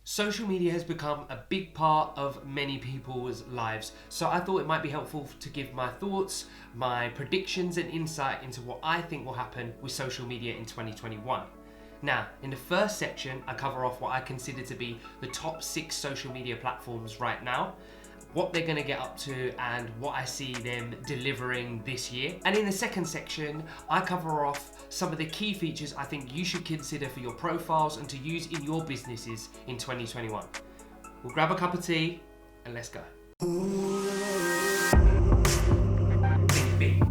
Social media has become a big part of many people's lives, so I thought it might be helpful to give my thoughts, my predictions and insight into what I think will happen with social media in 2021. Now, in the first section, I cover off what I consider to be the top 6 social media platforms right now, what they're going to get up to and what I see them delivering this year. And in the second section, I cover off some of the key features I think you should consider for your profiles and to use in your businesses in 2021. We'll grab a cup of tea and let's go. Think big.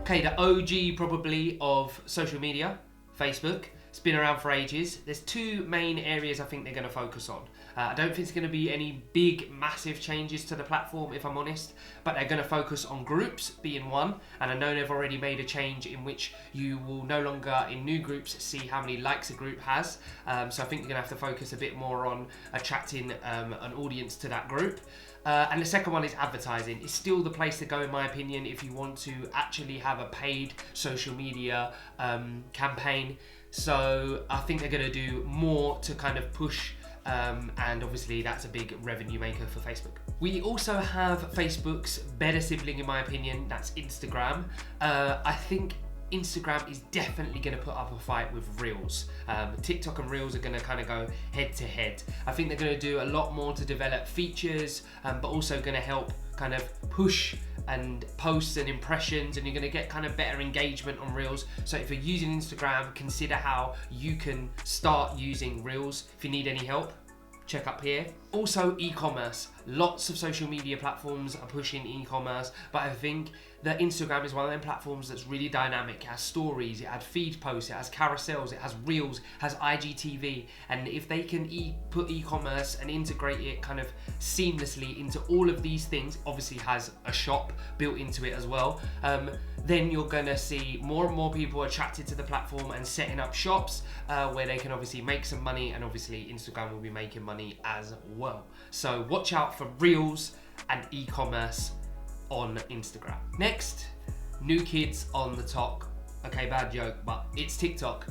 Okay, the OG probably of social media, Facebook. It's been around for ages. There's 2 main areas I think they're going to focus on. I don't think it's going to be any big, massive changes to the platform, if I'm honest, but they're going to focus on groups being one. And I know they've already made a change in which you will no longer, in new groups, see how many likes a group has. So I think you're going to have to focus a bit more on attracting an audience to that group. And the second one is advertising. It's still the place to go, in my opinion, if you want to actually have a paid social media campaign. So I think they're going to do more to kind of push, and obviously that's a big revenue maker for Facebook. We also have Facebook's better sibling, in my opinion, that's Instagram. I think Instagram is definitely going to put up a fight with Reels. TikTok and Reels are going to kind of go head to head. I think they're going to do a lot more to develop features, but also going to help kind of push and posts and impressions, and you're going to get kind of better engagement on Reels. So if you're using Instagram, consider how you can start using Reels. If you need any help, check up here. Also, e-commerce. Lots of social media platforms are pushing e-commerce, but I think that Instagram is one of them platforms that's really dynamic. It has stories, it has feed posts, it has carousels, it has Reels, has IGTV, and if they can put e-commerce and integrate it kind of seamlessly into all of these things, obviously has a shop built into it as well, then you're gonna see more and more people attracted to the platform and setting up shops where they can obviously make some money, and obviously Instagram will be making money as well. So watch out for Reels and e-commerce on Instagram. Next, new kids on the top. Okay, bad joke, but it's TikTok.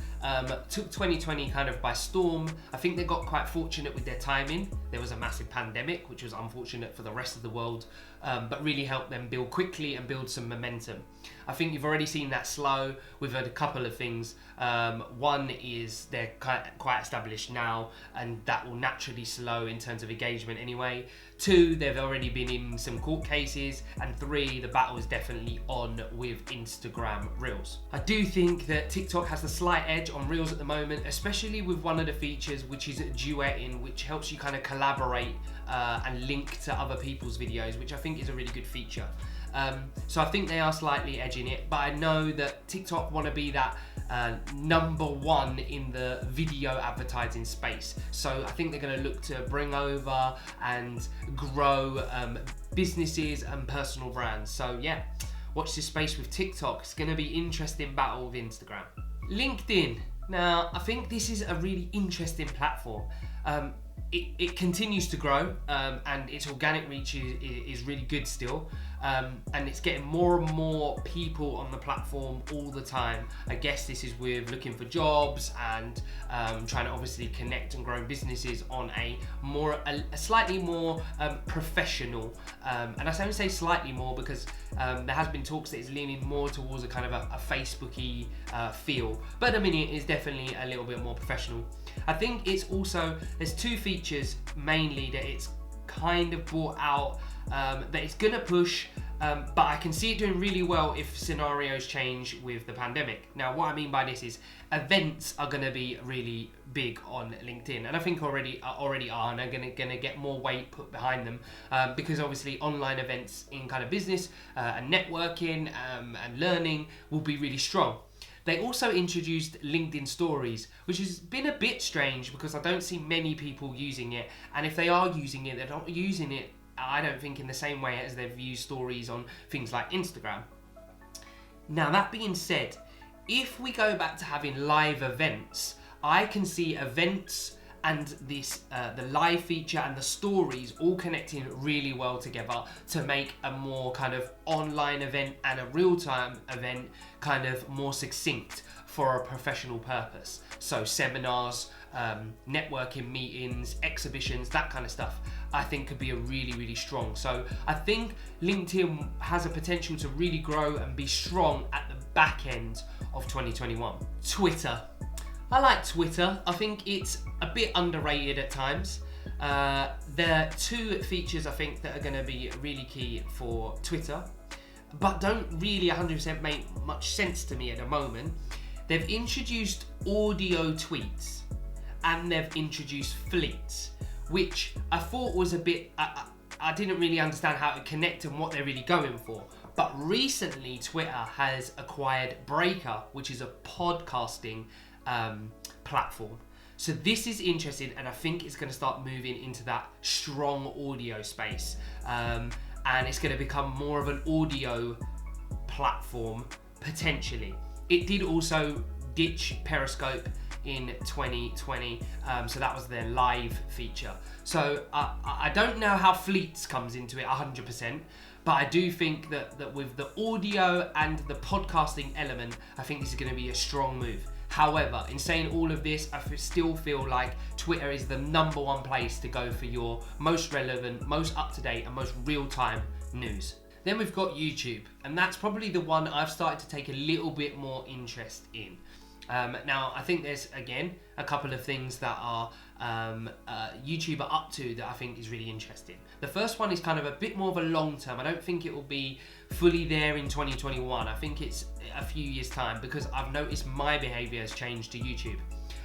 Took 2020 kind of by storm. I think they got quite fortunate with their timing. There was a massive pandemic, which was unfortunate for the rest of the world, but really helped them build quickly and build some momentum. I think you've already seen that slow. We've heard a couple of things. One is they're quite established now, and that will naturally slow in terms of engagement anyway. 2, they've already been in some court cases, and 3, the battle is definitely on with Instagram Reels. I do think that TikTok has the slight edge on Reels at the moment, especially with one of the features, which is duetting, which helps you kind of collaborate and link to other people's videos, which I think is a really good feature. So I think they are slightly edging it, but I know that TikTok want to be that number 1 in the video advertising space. So I think they're going to look to bring over and grow businesses and personal brands. So yeah, watch this space with TikTok. It's going to be interesting battle with Instagram. LinkedIn. Now, I think this is a really interesting platform. It continues to grow, and its organic reach is really good still, and it's getting more and more people on the platform all the time. I guess this is with looking for jobs and trying to obviously connect and grow businesses on a slightly more professional, and I say slightly more because there has been talks that it's leaning more towards a kind of a Facebooky feel, but I mean it is definitely a little bit more professional. I think it's also, there's 2 features mainly that it's kind of brought out that it's gonna push, but I can see it doing really well if scenarios change with the pandemic. Now, what I mean by this is events are gonna be really big on LinkedIn, and I think already are, and are gonna get more weight put behind them, because obviously online events in kind of business and networking and learning will be really strong. They also introduced LinkedIn Stories, which has been a bit strange because I don't see many people using it. And if they are using it, they're not using it, I don't think, in the same way as they've used stories on things like Instagram. Now, that being said, if we go back to having live events, I can see events and this the live feature and the stories all connecting really well together to make a more kind of online event and a real-time event kind of more succinct for a professional purpose. So seminars, networking meetings, exhibitions, that kind of stuff, I think could be a really strong. So I think LinkedIn has a potential to really grow and be strong at the back end of 2021. Twitter. I like Twitter. I think it's a bit underrated at times. There are two features I think that are going to be really key for Twitter, but don't really 100% make much sense to me at the moment. They've introduced audio tweets and they've introduced fleets, which I thought was a bit, I didn't really understand how to connect and what they're really going for. But recently Twitter has acquired Breaker, which is a podcasting platform. So this is interesting, and I think it's going to start moving into that strong audio space, and it's going to become more of an audio platform potentially. It did also ditch Periscope in 2020, so that was their live feature. So I don't know how Fleets comes into it 100%, but I do think that with the audio and the podcasting element, I think this is going to be a strong move. However, in saying all of this, I still feel like Twitter is the number one place to go for your most relevant, most up-to-date and most real-time news. Then we've got YouTube, and that's probably the one I've started to take a little bit more interest in. Now, I think there's, again, a couple of things that are YouTube are up to that I think is really interesting. The first one is kind of a bit more of a long term. I don't think it will be fully there in 2021. I think it's a few years' time, because I've noticed my behavior has changed to YouTube.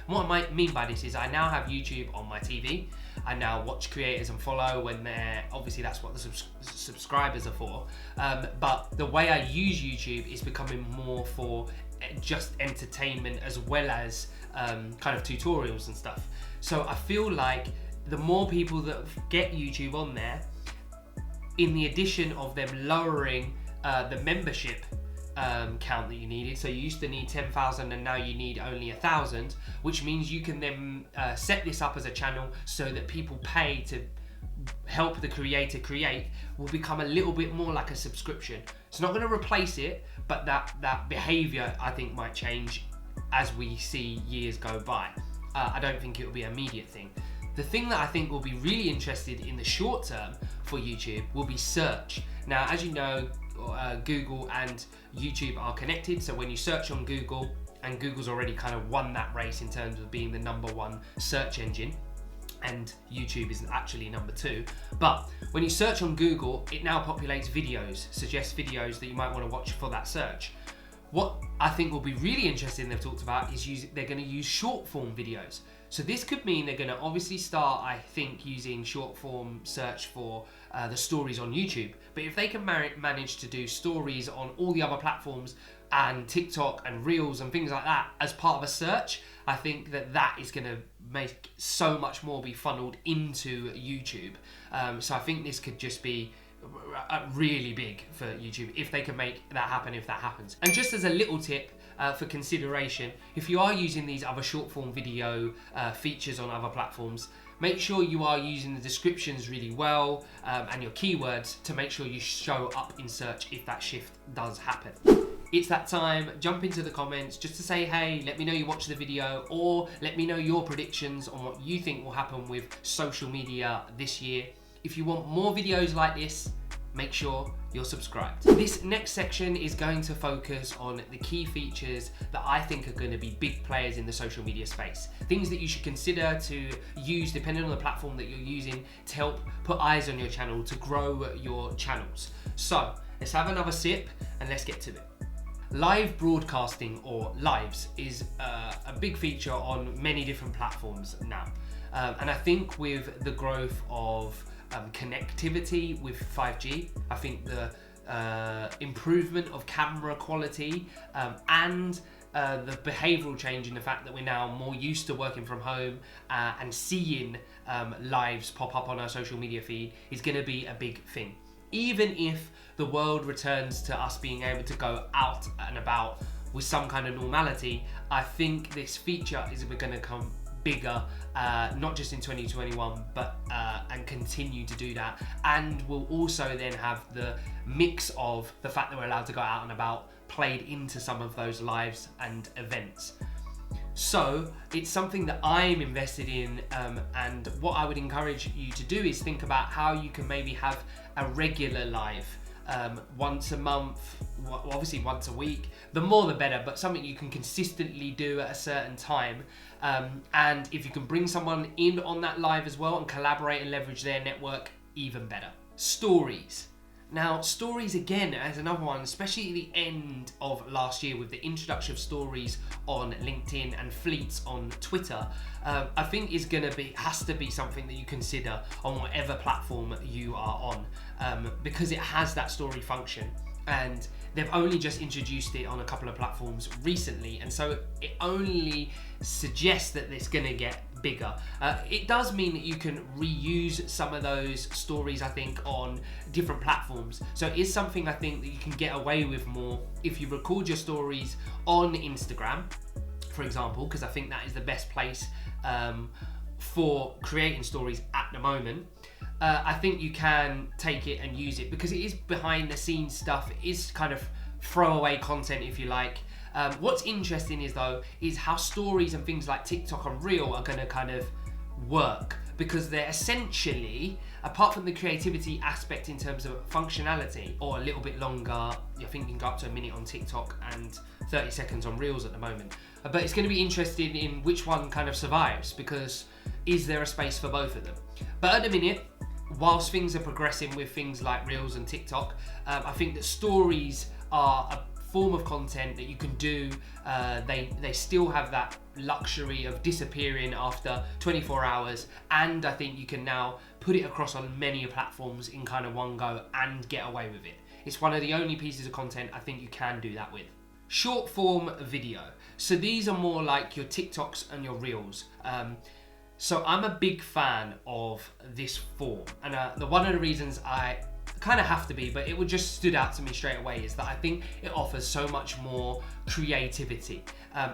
And what I might mean by this is I now have YouTube on my TV. I now watch creators and follow when they're, obviously that's what the subscribers are for. But the way I use YouTube is becoming more for just entertainment as well as kind of tutorials and stuff. So I feel like the more people that get YouTube on there, in the addition of them lowering the membership count that you needed, so you used to need 10,000 and now you need only 1,000, which means you can then set this up as a channel so that people pay to help the creator create, will become a little bit more like a subscription. It's not going to replace it, but that behavior I think might change as we see years go by. I don't think it will be an immediate thing. The thing that I think will be really interested in the short term for YouTube will be search. Now, as you know, Google and YouTube are connected, so when you search on Google, and Google's already kind of won that race in terms of being the #1 search engine, and YouTube is actually #2. But when you search on Google, it now populates videos, suggests videos that you might want to watch for that search. What I think will be really interesting, they've talked about, is they're going to use short form videos. So this could mean they're going to obviously start, I think, using short form search for the stories on YouTube. But if they can manage to do stories on all the other platforms and TikTok and Reels and things like that as part of a search, I think that is going to make so much more be funneled into YouTube. So I think this could just be really big for YouTube if they can make that happen, if that happens. And just as a little tip for consideration, if you are using these other short form video features on other platforms, make sure you are using the descriptions really well and your keywords to make sure you show up in search if that shift does happen. It's that time, jump into the comments just to say, hey, let me know you watched the video, or let me know your predictions on what you think will happen with social media this year. If you want more videos like this, make sure you're subscribed. This next section is going to focus on the key features that I think are going to be big players in the social media space. Things that you should consider to use depending on the platform that you're using to help put eyes on your channel, to grow your channels. So let's have another sip and let's get to it. Live broadcasting, or lives, is a big feature on many different platforms now. And I think with the growth of connectivity with 5G, I think the improvement of camera quality and the behavioural change in the fact that we're now more used to working from home and seeing lives pop up on our social media feed is going to be a big thing. Even if the world returns to us being able to go out and about with some kind of normality, I think this feature is going to bigger, not just in 2021, but and continue to do that. And we'll also then have the mix of the fact that we're allowed to go out and about played into some of those lives and events. So it's something that I'm invested in, and what I would encourage you to do is think about how you can maybe have a regular live, once a month, obviously once a week, the more the better, but something you can consistently do at a certain time. And if you can bring someone in on that live as well and collaborate and leverage their network, even better. Stories. Now, stories again as another one, especially at the end of last year with the introduction of stories on LinkedIn and fleets on Twitter, I think has to be something that you consider on whatever platform you are on, because it has that story function. And they've only just introduced it on a couple of platforms recently, and so it only suggests that it's going to get bigger. It does mean that you can reuse some of those stories, I think, on different platforms. So it is something I think that you can get away with more if you record your stories on Instagram, for example, because I think that is the best place for creating stories at the moment. I think you can take it and use it because it is behind the scenes stuff. It is kind of throwaway content, if you like. What's interesting is how stories and things like TikTok and Reel are going to kind of work, because they're essentially, apart from the creativity aspect in terms of functionality, or a little bit longer, I think you can go up to a minute on TikTok and 30 seconds on Reels at the moment. But it's going to be interesting in which one kind of survives, because is there a space for both of them? But at the minute, whilst things are progressing with things like Reels and TikTok, I think that stories are a form of content that you can do. They still have that luxury of disappearing after 24 hours, and I think you can now put it across on many platforms in kind of one go and get away with it. It's one of the only pieces of content I think you can do that with. Short form video. So these are more like your TikToks and your Reels. So I'm a big fan of this form, and one of the reasons I kind of have to be, but it would just stood out to me straight away, is that I think it offers so much more creativity.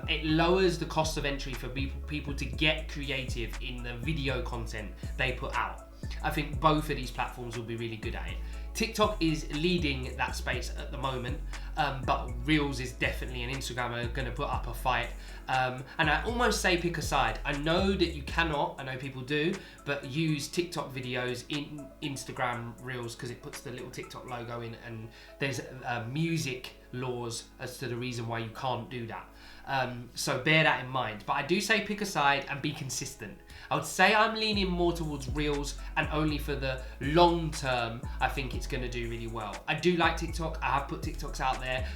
It lowers the cost of entry for people to get creative in the video content they put out. I think both of these platforms will be really good at it. TikTok is leading that space at the moment, but Reels is definitely, and Instagram are going to put up a fight. And I almost say pick a side. I know that you cannot, I know people do, but use TikTok videos in Instagram Reels because it puts the little TikTok logo in, and there's music laws as to the reason why you can't do that. So bear that in mind. But I do say pick a side and be consistent. I would say I'm leaning more towards Reels, and only for the long term, I think it's going to do really well. I do like TikTok. I have put TikToks out there,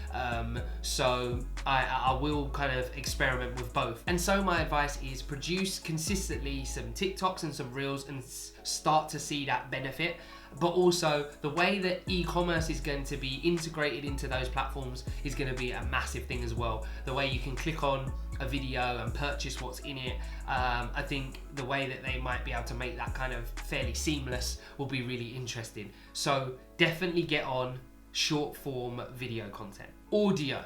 so I will kind of experiment with both. And so my advice is produce consistently some TikToks and some Reels and start to see that benefit. But also the way that e-commerce is going to be integrated into those platforms is going to be a massive thing as well. The way you can click on a video and purchase what's in it, I think the way that they might be able to make that kind of fairly seamless will be really interesting. So definitely get on short form video content. Audio.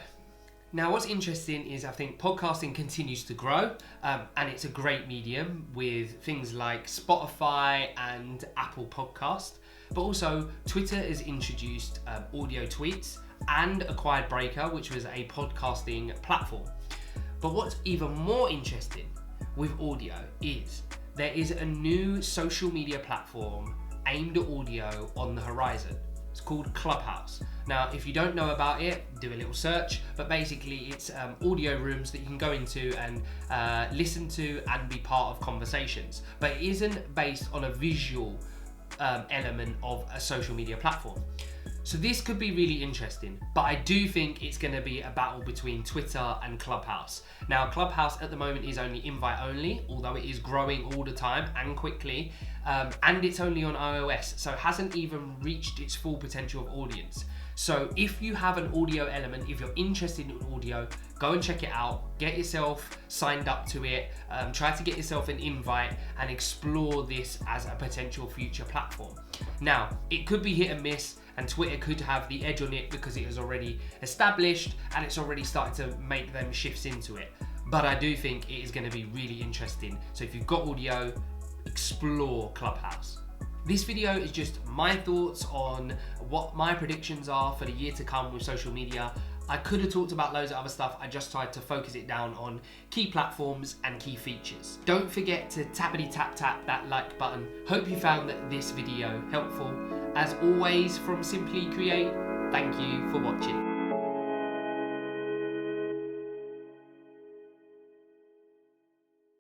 Now what's interesting is I think podcasting continues to grow, and it's a great medium with things like Spotify and Apple Podcast. But also Twitter has introduced audio tweets and acquired Breaker, which was a podcasting platform. But what's even more interesting with audio is there is a new social media platform aimed at audio on the horizon. It's called Clubhouse. Now, if you don't know about it, do a little search, but basically it's audio rooms that you can go into and listen to and be part of conversations. But it isn't based on a visual element of a social media platform. So this could be really interesting, but I do think it's going to be a battle between Twitter and Clubhouse. Now, Clubhouse at the moment is only invite only, although it is growing all the time and quickly, and it's only on iOS, so it hasn't even reached its full potential of audience. So if you have an audio element, if you're interested in audio, go and check it out, get yourself signed up to it, try to get yourself an invite and explore this as a potential future platform. Now, it could be hit and miss, and Twitter could have the edge on it because it is already established and it's already started to make them shifts into it. but I do think it is going to be really interesting. So if you've got audio, explore Clubhouse. This video is just my thoughts on what my predictions are for the year to come with social media. I could have talked about loads of other stuff. I just tried to focus it down on key platforms and key features. Don't forget to tappity tap tap that like button. Hope you found this video helpful. As always, from Simply Create, thank you for watching.